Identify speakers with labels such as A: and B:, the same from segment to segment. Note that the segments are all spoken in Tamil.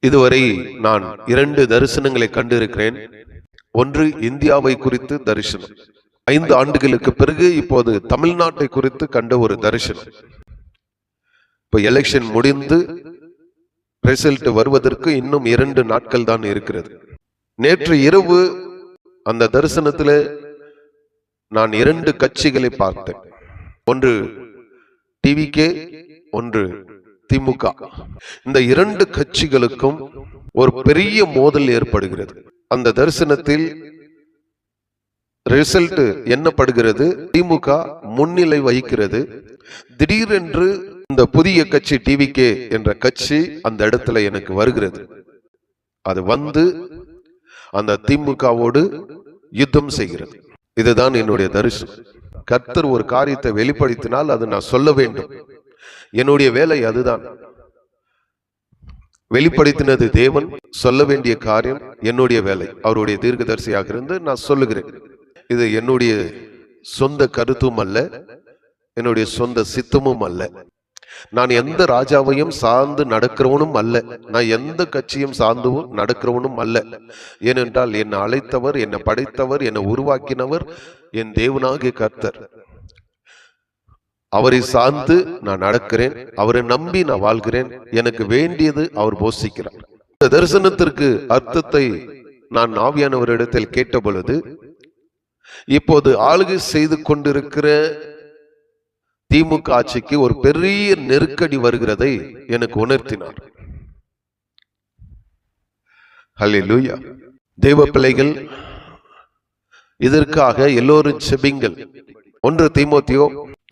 A: இதுவரை நான் 2 தரிசனங்களை கண்டிருக்கிறேன். ஒன்று இந்தியாவை குறித்து தரிசனம், 5 ஆண்டுகளுக்கு பிறகு இப்போது தமிழ்நாட்டை குறித்து கண்ட ஒரு தரிசனம். இப்ப எலெக்ஷன் முடிந்து ரிசல்ட் வருவதற்கு இன்னும் 2 நாட்கள் தான் இருக்கிறது. நேற்று இரவு அந்த தரிசனத்தில் நான் 2 கட்சிகளை பார்த்தேன். ஒன்று டிவிகே, ஒன்று திமுக. இந்த 2 கட்சிகளுக்கும் ஒரு பெரிய மோதல் ஏற்படுகிறது. அந்த தரிசனத்தில் ரிசல்ட் எண்ணப்படுகிறது, திமுக முன்னிலை வகிக்கிறது. திடீரென்று இந்த புதிய கட்சி டிவிகே என்ற கட்சி அந்த இடத்துல எனக்கு வருகிறது. அது வந்து அந்த திமுகவோடு யுத்தம் செய்கிறது. இதுதான் என்னுடைய தரிசனம். கர்த்தர் ஒரு காரியத்தை வெளிப்படுத்தினால் அது நான் சொல்ல வேண்டும். என்னுடைய வேலை அதுதான். வெளிப்படுத்தினது தேவன், சொல்ல வேண்டிய காரியம் என்னுடைய வேலை. அவருடைய தீர்க்கதரிசியாக இருந்து நான் சொல்லுகிறேன். இது என்னுடைய சொந்த கருத்தும் அல்ல, என்னுடைய சொந்த சித்தமும் அல்ல. நான் எந்த ராஜாவையும் சார்ந்து நடக்கிறவனும் அல்ல, நான் எந்த கட்சியும் சார்ந்து நடக்கிறவனும் அல்ல. ஏனென்றால் என்னை அழைத்தவர், என்னை படைத்தவர், என்னை உருவாக்கினவர் என் தேவனாகிய கர்த்தர். அவரை சார்ந்து நான் நடக்கிறேன், அவரை நம்பி நான் வாழ்கிறேன். எனக்கு வேண்டியது அவர் போஷிக்கிறார். இந்த தரிசனத்திற்கு அர்த்தத்தை நான் ஆவியானவரிடத்தில் கேட்ட பொழுது, இப்போது ஆளுகை செய்து கொண்டிருக்கிற திமுக ஆட்சிக்கு ஒரு பெரிய நெருக்கடி வருகிறதை எனக்கு உணர்த்தினார். ஹல்லேலூயா. தேவ பிள்ளைகள், இதற்காக எல்லோரும் செபிங்கள். 1 தீமோத்தேயு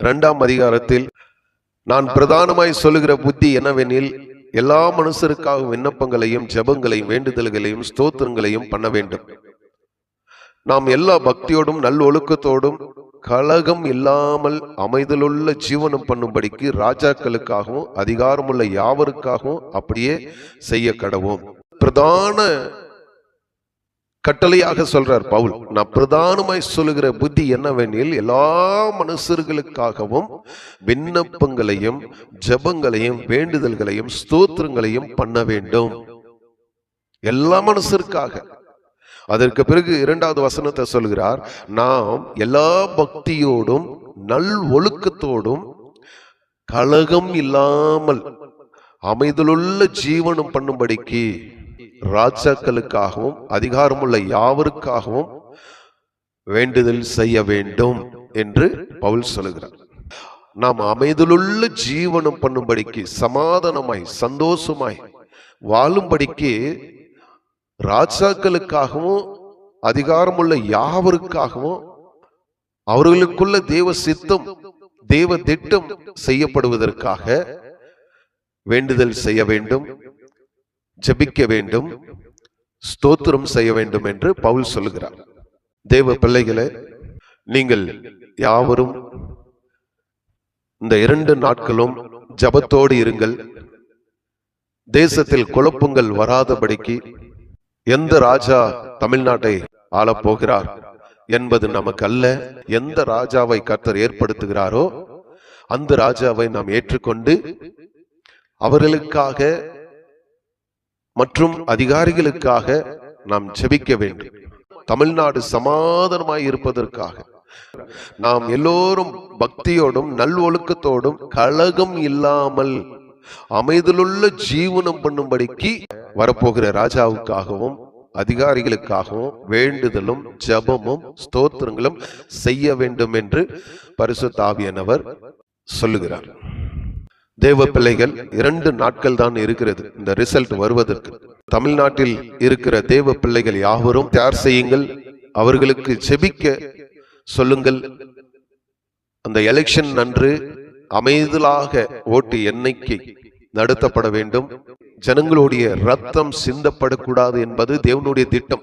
A: 2ஆம் அதிகாரத்தில் நான் பிரதானமாய் சொல்லுகிற புத்தி என்னவெனில், எல்லா மனுஷருக்காக விண்ணப்பங்களையும் ஜெபங்களையும் வேண்டுதல்களையும் ஸ்தோத்திரங்களையும் பண்ண வேண்டும். நாம் எல்லா பக்தியோடும் நல்லொழுக்கத்தோடும் கலகம் இல்லாமல் அமைதலுள்ள ஜீவனம் பண்ணும்படிக்கு ராஜாக்களுக்காகவும் அதிகாரமுள்ள யாவருக்காகவும் அப்படியே செய்ய கடவோம். பிரதான கட்டளையாக சொல்றார் பவுல். நான் பிரதானமாய் சொல்லுகிற புத்தி என்னவெனில், எல்லா மனுஷர்களுக்காகவும் விண்ணப்பங்களையும் ஜெபங்களையும் வேண்டுதல்களையும் ஸ்தோத்திரங்களையும் பண்ண வேண்டும். எல்லா மனுஷருக்காக. அதற்கு பிறகு 2வது வசனத்தை சொல்கிறார், நாம் எல்லா பக்தியோடும் நல் ஒழுக்கத்தோடும் கலகம் இல்லாமல் அமைதலுள்ள ஜீவனம் பண்ணும்படிக்கு ராஜாக்களுக்காகவும் அதிகாரமுள்ள யாவருக்காகவும் வேண்டுதல் செய்ய வேண்டும் என்று பவுல் சொல்லுகிறார். நாம் அமைதலுள்ள ஜீவனம் பண்ணும்படிக்கு, சமாதானமாய் சந்தோஷமாய் வாழும்படிக்கு ராஜாக்களுக்காகவும் அதிகாரமுள்ள யாவருக்காகவும் அவர்களுக்குள்ள தேவ சித்தம் தேவ திட்டம் செய்யப்படுவதற்காக வேண்டுதல் செய்ய வேண்டும், ஜெபிக்க வேண்டும், ஸ்தோத்திரம் செய்ய வேண்டும் என்று பவுல் சொல்லுகிறார். தேவ பிள்ளைகளே, நீங்கள் யாவரும் இந்த 2 நாட்களும் ஜெபத்தோடு இருங்கள். தேசத்தில் குழப்பங்கள் வராதபடிக்கு, எந்த ராஜா தமிழ்நாட்டை ஆளப்போகிறார் என்பது நமக்கு அல்ல. எந்த ராஜாவை கர்த்தர் ஏற்படுத்துகிறாரோ அந்த ராஜாவை நாம் ஏற்றுக்கொண்டு அவர்களுக்காக மற்றும் அதிகாரிகளுக்காக நாம் ஜெபிக்க வேண்டும். தமிழ்நாடு சமாதானமாய் இருப்பதற்காக நாம் எல்லோரும் பக்தியோடும் நல்லொழுக்கத்தோடும் கலகம் இல்லாமல் அமைதலுள்ள ஜீவனம் பண்ணும்படிக்கு வரப்போகிற ராஜாவுக்காகவும் அதிகாரிகளுக்காகவும் வேண்டுதலும் ஜெபமும் ஸ்தோத்திரங்களும் செய்ய வேண்டும் என்று பரிசுத்த ஆவியானவர் சொல்லுகிறார். தேவ பிள்ளைகள், 2 நாட்கள் தான் இருக்கிறது இந்த ரிசல்ட் வருவதற்கு. தமிழ்நாட்டில் இருக்கிற தேவ பிள்ளைகள் யாவரும் தயார் செய்யுங்கள். அவர்களுக்கு ஜெபிக்க சொல்லுங்கள். அந்த எலெக்ஷன் அன்று அமைதலாக ஓட்டு எண்ணிக்கை நடத்தப்பட வேண்டும். ஜனங்களுடைய ரத்தம் சிந்தப்படக்கூடாது என்பது தேவனுடைய திட்டம்.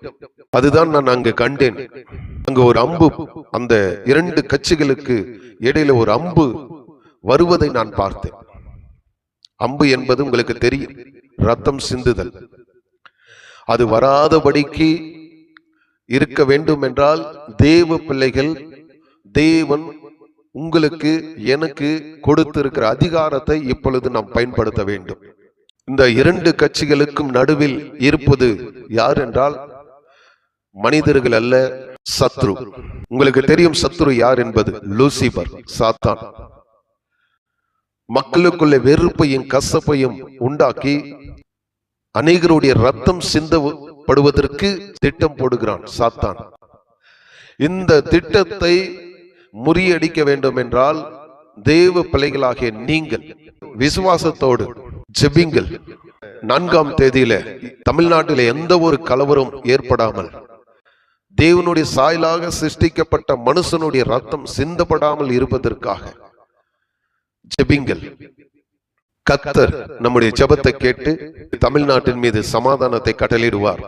A: அதுதான் நான் அங்கு கண்டேன். அங்கு ஒரு அம்பு, அந்த 2 கட்சிகளுக்கு இடையில ஒரு அம்பு வருவதை நான் பார்த்தேன். அம்பு என்பது உங்களுக்கு தெரியும், ரத்தம் சிந்துதல். அது வராதபடிக்கு இருக்க வேண்டும் என்றால் தேவ பிள்ளைகள், தேவன் உங்களுக்கு எனக்கு கொடுத்திருக்கிற அதிகாரத்தை இப்பொழுது நாம் பயன்படுத்த வேண்டும். இந்த இரண்டு கட்சிகளுக்கும் நடுவில் இருப்பது யார் என்றால் மனிதர்கள் அல்ல, சத்ரு. உங்களுக்கு தெரியும் சத்ரு யார் என்பது. லூசிபர், சாத்தான். மக்களுக்குள்ள வெறுப்பையும் கசப்பையும் உண்டாக்கி அநேகருடைய ரத்தம் சிந்தப்படுவதற்கு திட்டம் போடுகிறான் சாத்தான். இந்த திட்டத்தை முறியடிக்க வேண்டும் என்றால் தேவ பிள்ளைகளாகிய நீங்கள் விசுவாசத்தோடு ஜெபிங்கள். 4ஆம் தேதியில தமிழ்நாட்டில் எந்த ஒரு கலவரம் ஏற்படாமல், தேவனுடைய சாயலாக சிருஷ்டிக்கப்பட்ட மனுஷனுடைய ரத்தம் சிந்தப்படாமல் இருப்பதற்காக ஜெபிங்கள். கர்த்தர் நம்முடைய ஜெபத்தை கேட்டு தமிழ்நாட்டின் மீது சமாதானத்தை கட்டளையிடுவார்.